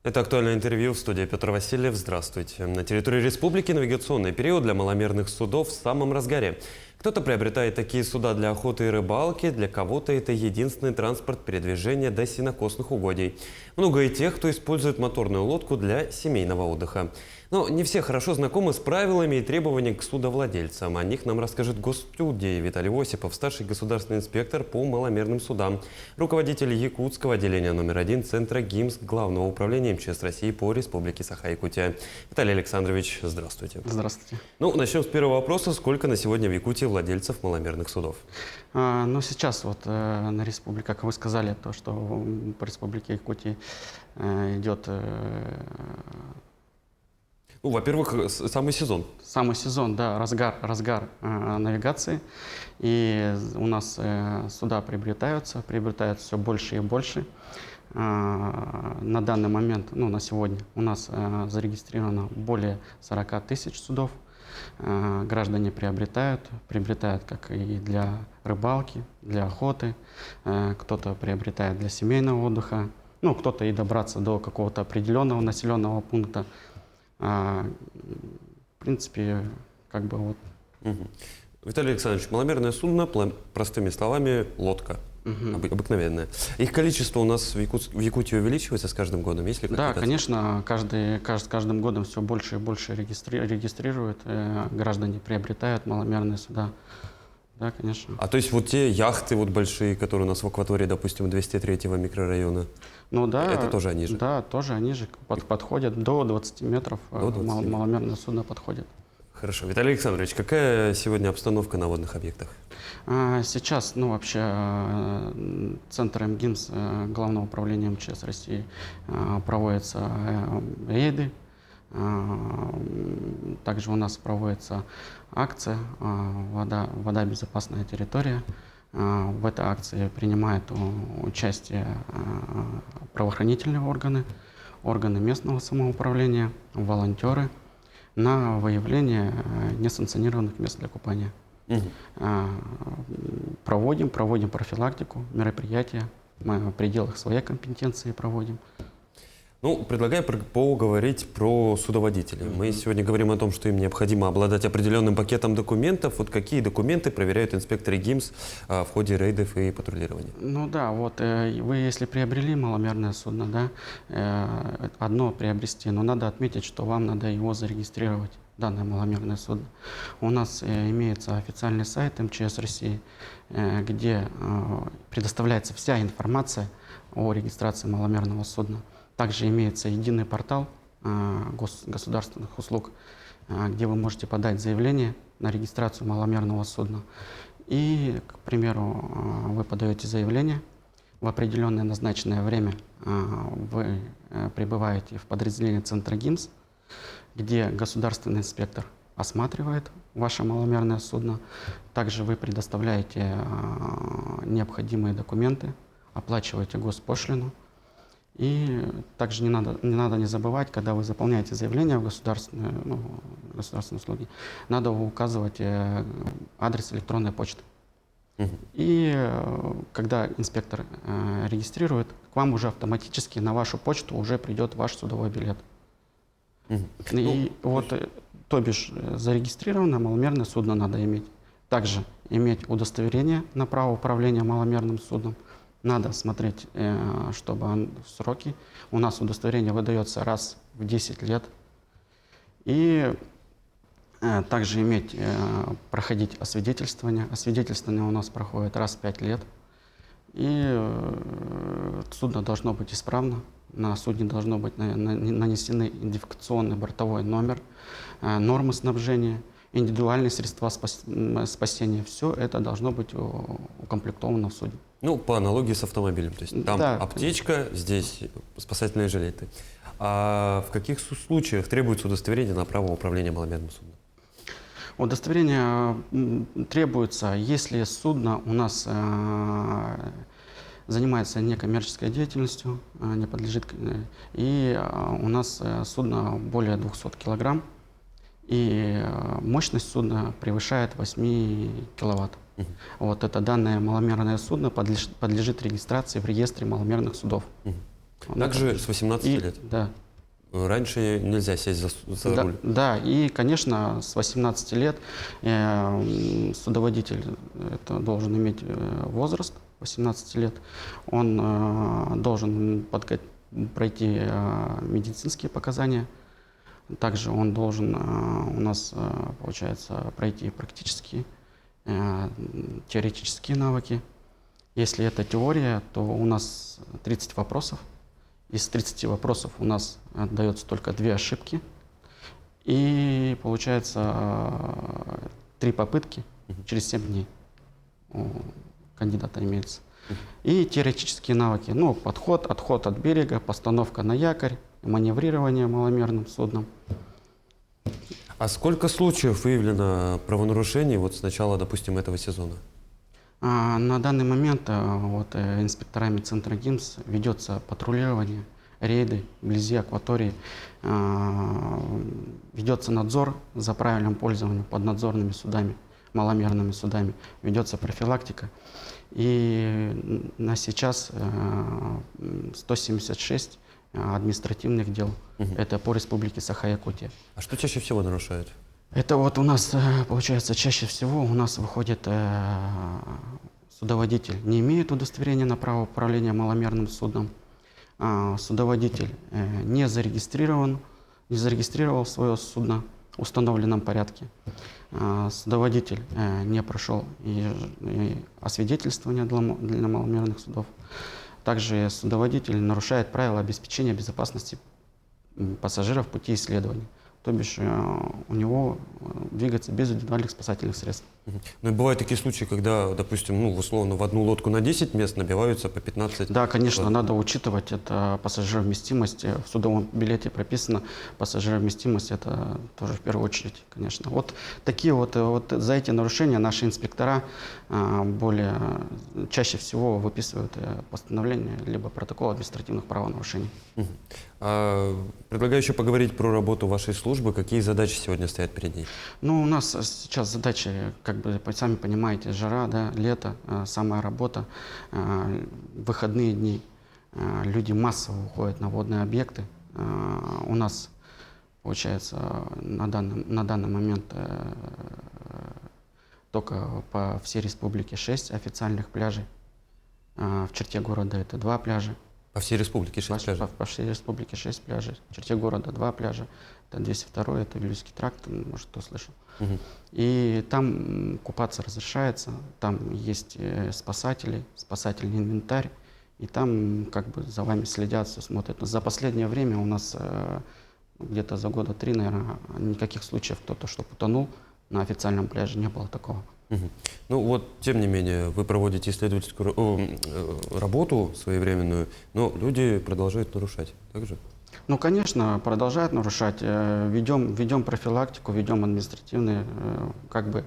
Это «Актуальное интервью», в студии Петр Васильев. Здравствуйте. На территории республики навигационный период для маломерных судов в самом разгаре. Кто-то приобретает такие суда для охоты и рыбалки, для кого-то это единственный транспорт передвижения до сенокосных угодий. Много и тех, кто использует моторную лодку для семейного отдыха. Но не все хорошо знакомы с правилами и требованиями к судовладельцам. О них нам расскажет гость студии Виталий Осипов, старший государственный инспектор по маломерным судам, руководитель Якутского отделения номер 1 Центра ГИМС Главного управления МЧС России по Республике Саха-Якутия. Виталий Александрович, здравствуйте. Здравствуйте. Начнем с первого вопроса. Сколько на сегодня в Якутии владельцев маломерных судов? Сейчас на республике, как вы сказали, то, что по республике Якутии идет... Во-первых, самый сезон. Самый сезон, да, разгар навигации. И у нас суда приобретаются все больше и больше. На данный момент, на сегодня, у нас зарегистрировано более 40 тысяч судов. Граждане приобретают как и для рыбалки, для охоты. Кто-то приобретает для семейного отдыха. Кто-то и добраться до какого-то определенного населенного пункта. В принципе, Виталий Александрович, маломерное судно, простыми словами, лодка. Обыкновенная. Их количество у нас в Якутии увеличивается с каждым годом? Есть ли да, конечно, с каждым годом все больше и больше регистрируют, граждане приобретают маломерные суда. Да, конечно. То есть те яхты большие, которые у нас в акватории, допустим, 203-го микрорайона, это тоже они же? Да, тоже они же подходят до 20 метров, маломерное судно подходит. Хорошо. Виталий Александрович, какая сегодня обстановка на водных объектах? Сейчас, вообще, Центром ГИМС Главного управления МЧС России проводятся рейды. Также у нас проводится акция «Вода – безопасная территория». В этой акции принимают участие правоохранительные органы местного самоуправления, волонтеры на выявление несанкционированных мест для купания. Проводим профилактику, мероприятия, мы в пределах своей компетенции проводим. Предлагаю поговорить про судоводителей. Мы сегодня говорим о том, что им необходимо обладать определенным пакетом документов. Какие документы проверяют инспекторы ГИМС в ходе рейдов и патрулирования? Вы, если приобрели маломерное судно, одно приобрести, но надо отметить, что вам надо его зарегистрировать, данное маломерное судно. У нас имеется официальный сайт МЧС России, где предоставляется вся информация о регистрации маломерного судна. Также имеется единый портал государственных услуг, где вы можете подать заявление на регистрацию маломерного судна. И, к примеру, вы подаете заявление, в определенное назначенное время вы прибываете в подразделение Центра ГИМС, где государственный инспектор осматривает ваше маломерное судно. Также вы предоставляете необходимые документы, оплачиваете госпошлину. И также не надо забывать, когда вы заполняете заявление в государственные услуги, надо указывать адрес электронной почты. И когда инспектор регистрирует, к вам уже автоматически на вашу почту уже придет ваш судовой билет. И то бишь зарегистрированное маломерное судно надо иметь. Также иметь удостоверение на право управления маломерным судном. Надо смотреть, чтобы сроки. У нас удостоверение выдается раз в 10 лет. И также проходить освидетельствование. Освидетельствование у нас проходит раз в 5 лет. И судно должно быть исправно. На судне должно быть нанесены идентификационный бортовой номер, нормы снабжения, индивидуальные средства спасения. Все это должно быть укомплектовано в судне. По аналогии с автомобилем. То есть там аптечка, здесь спасательные жилеты. А в каких случаях требуется удостоверение на право управления маломерным судном? Удостоверение требуется, если судно у нас занимается некоммерческой деятельностью, не подлежит, и у нас судно более 200 килограмм, и мощность судна превышает 8 киловатт. Это данное маломерное судно подлежит регистрации в реестре маломерных судов. Также с 18 лет. Да. Раньше нельзя сесть за руль. Да, и, конечно, с 18 лет судоводитель это должен иметь возраст 18 лет. Он должен пройти медицинские показания. Также он должен у нас, получается, пройти практические, теоретические навыки. Если это теория, то у нас 30 вопросов. Из 30 вопросов у нас дается только 2 ошибки. И получается 3 попытки через 7 дней у кандидата имеется. И теоретические навыки. Ну, подход, отход от берега, постановка на якорь, маневрирование маломерным судном. А сколько случаев выявлено правонарушений вот с начала, допустим, этого сезона? На данный момент инспекторами центра ГИМС ведется патрулирование, рейды вблизи акватории, ведется надзор за правильным пользованием поднадзорными судами, маломерными судами, ведется профилактика. И на сейчас 176 административных дел. Это по республике Саха-Якутия. А что чаще всего нарушают? Это вот у нас, получается, чаще всего у нас выходит судоводитель не имеет удостоверения на право управления маломерным судном, судоводитель не зарегистрировал свое судно в установленном порядке, судоводитель не прошел и освидетельствование для маломерных судов. Также судоводитель нарушает правила обеспечения безопасности пассажиров в пути исследования. То бишь у него двигаться без индивидуальных спасательных средств. Ну и бывают такие случаи, когда, допустим, ну, условно, в одну лодку на 10 мест набиваются по 15. Да, конечно, надо учитывать это пассажировместимость. В судовом билете прописано пассажировместимость, это тоже в первую очередь, конечно. Вот такие вот за эти нарушения наши инспектора чаще всего выписывают постановление либо протокол административных правонарушений. Предлагаю еще поговорить про работу вашей службы. Какие задачи сегодня стоят перед ней? Ну, у нас сейчас задачи, как бы, сами понимаете, жара, да, лето, самая работа, выходные дни. Люди массово уходят на водные объекты. У нас, получается, на данный момент только по всей республике 6 официальных пляжей. В черте города это 2 пляжа. По всей республике 6 пляжей? По всей республике 6 пляжей. В черте города 2 пляжа. Это 202, это Вилюйский тракт, может, кто слышал. И там купаться разрешается, там есть спасатели, спасательный инвентарь, и там как бы за вами следят, все смотрят. За последнее время у нас где-то за года 3, наверное, никаких случаев кто-то, что утонул на официальном пляже, не было такого. Ну вот, тем не менее, вы проводите исследовательскую работу своевременную, но люди продолжают нарушать, так же? Ну, конечно, продолжают нарушать. Ведем профилактику, ведем административные, как бы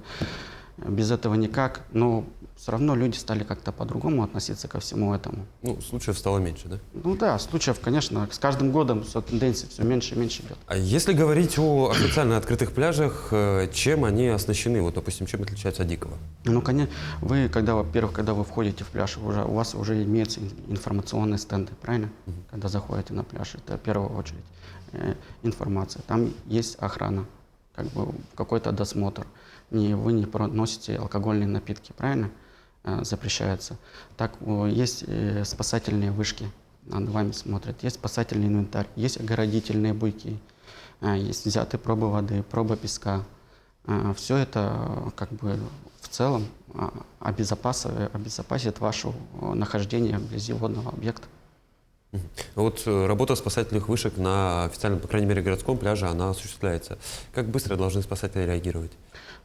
без этого никак. Но все равно люди стали как-то по-другому относиться ко всему этому. Ну, случаев стало меньше, да? Ну да, случаев, конечно, с каждым годом тенденция все меньше и меньше идет. А если говорить о официально открытых пляжах, чем они оснащены? Вот, допустим, чем отличаются от дикого? Ну, конечно, вы, во-первых, когда вы входите в пляж, у вас уже имеются информационные стенды, правильно? Когда заходите на пляж, это в первую очередь информация. Там есть охрана, как бы какой-то досмотр. Вы не проносите алкогольные напитки, правильно? Запрещается. Так, есть спасательные вышки, над вами смотрят, есть спасательный инвентарь, есть огородительные буйки, есть взятые пробы воды, проба песка. Все это как бы в целом обезопасит ваше нахождение вблизи водного объекта. Вот работа спасательных вышек на официальном, по крайней мере, городском пляже, она осуществляется. Как быстро должны спасатели реагировать?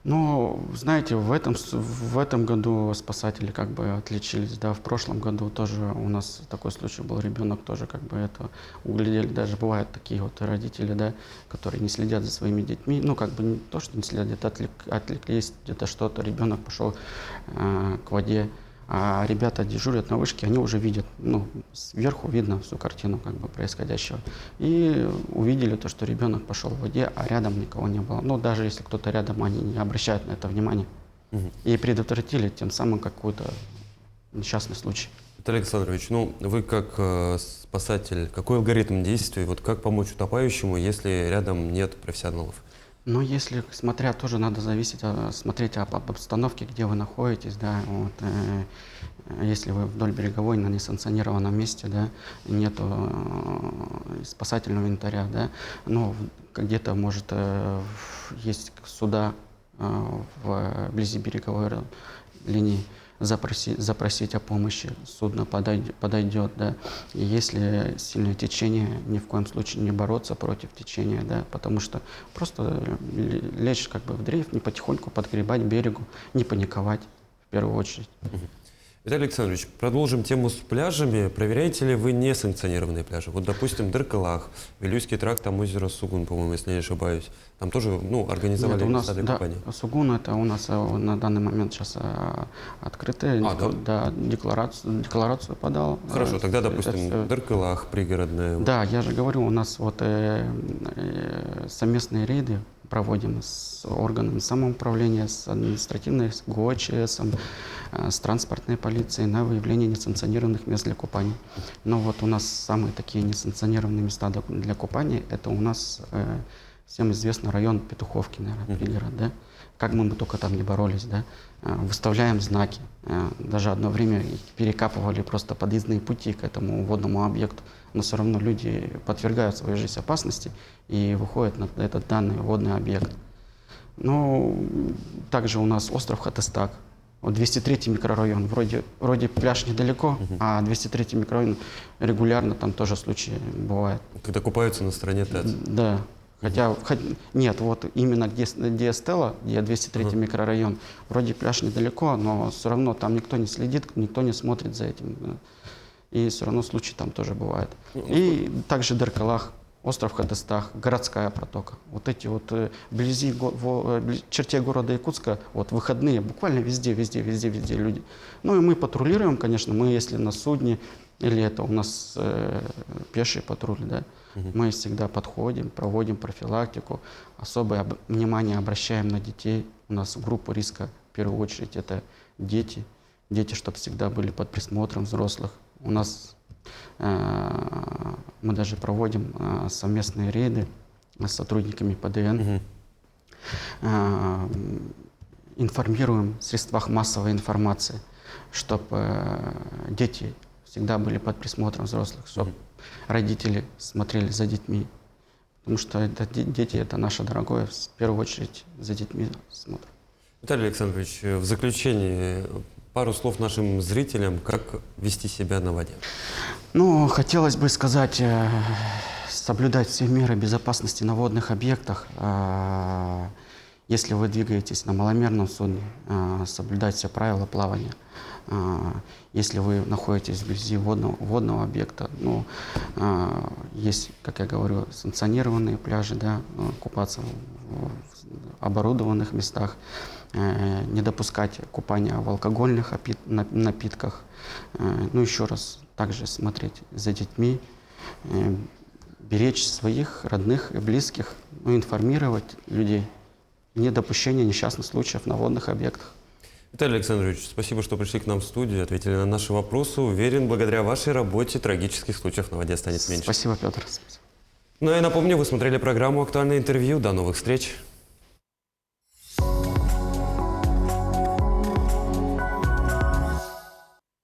Ну, знаете, в этом году спасатели как бы отличились, да, в прошлом году тоже у нас такой случай был, ребенок тоже как бы это углядели, даже бывают такие вот родители, да, которые не следят за своими детьми, ну, как бы не то, что не следят, отвлеклись, где-то что-то, ребенок пошел к воде, а ребята дежурят на вышке, они уже видят, ну, сверху видно всю картину как бы происходящего. И увидели то, что ребенок пошел в воде, а рядом никого не было. Ну, даже если кто-то рядом, они не обращают на это внимания. И предотвратили тем самым какой-то несчастный случай. Виталий Александрович, ну вы как спасатель, какой алгоритм действий, вот как помочь утопающему, если рядом нет профессионалов? Но если, смотря, тоже надо смотреть об обстановке, где вы находитесь, да, вот, если вы вдоль береговой на несанкционированном месте, да, нету спасательного инвентаря, да, но где-то, может, есть суда вблизи береговой линии, запросить о помощи, судно подойдет, да. И если сильное течение, ни в коем случае не бороться против течения, да, потому что просто лечь как бы в дрейф, не потихоньку подгребать к берегу, не паниковать в первую очередь. Виталий Александрович, продолжим тему с пляжами. Проверяете ли вы несанкционированные пляжи? Вот, допустим, Дыркалах, Вилюйский тракт, там озеро Сугун, по-моему, если не ошибаюсь. Там тоже, ну, организовали Нет, у нас, места для да, купания. Сугун это у нас на данный момент сейчас открытая, да, декларацию подал. Хорошо, тогда, допустим, Дыркалах, пригородная. Да, я же говорю, у нас вот совместные рейды проводим с органами самоуправления, с административной, с ГОЧС, с транспортной полицией на выявление несанкционированных мест для купания. Но вот у нас самые такие несанкционированные места для купания, это у нас всем известный район Петуховки, наверное, пригород, да? Как мы только там не боролись, да? Выставляем знаки. Даже одно время перекапывали просто подъездные пути к этому водному объекту. Но все равно люди подвергают свою жизнь опасности и выходят на этот данный водный объект. Ну, также у нас остров Хатыстак. Вот 203-й микрорайон. Вроде пляж недалеко, а 203-й микрорайон регулярно там тоже случаи бывают. Когда купаются на стороне ТЭЦ. Да. Хотя нет, вот именно где Стелла, где 203-й микрорайон, вроде пляж недалеко, но все равно там никто не следит, никто не смотрит за этим. Да. И все равно случаи там тоже бывают. И также Дыркалах, остров Хатыстах, городская протока. Вот эти вот вблизи черте города Якутска, вот выходные, буквально везде люди. Ну и мы патрулируем, конечно, мы если на судне, или это у нас пеший патруль, да, мы всегда подходим, проводим профилактику, особое внимание обращаем на детей. У нас в группу риска в первую очередь это дети, чтобы всегда были под присмотром взрослых. У нас мы даже проводим совместные рейды с сотрудниками ПДН, информируем в средствах массовой информации, чтобы дети всегда были под присмотром взрослых, чтобы родители смотрели за детьми. Потому что дети — это наше дорогое, в первую очередь за детьми смотрим. Виталий Александрович, в заключение пару слов нашим зрителям, как вести себя на воде. Ну, хотелось бы сказать, соблюдать все меры безопасности на водных объектах. Если вы двигаетесь на маломерном судне, соблюдать все правила плавания. Если вы находитесь вблизи водного объекта, ну, есть, как я говорю, санкционированные пляжи, да, купаться в оборудованных местах, не допускать купания в алкогольных напитках. Ну, еще раз, также смотреть за детьми, беречь своих родных и близких, ну, информировать людей. Недопущение несчастных случаев на водных объектах. Виталий Александрович, спасибо, что пришли к нам в студию, ответили на наши вопросы. Уверен, благодаря вашей работе трагических случаев на воде станет меньше. Спасибо, Петр. Ну и напомню, вы смотрели программу «Актуальное интервью». До новых встреч!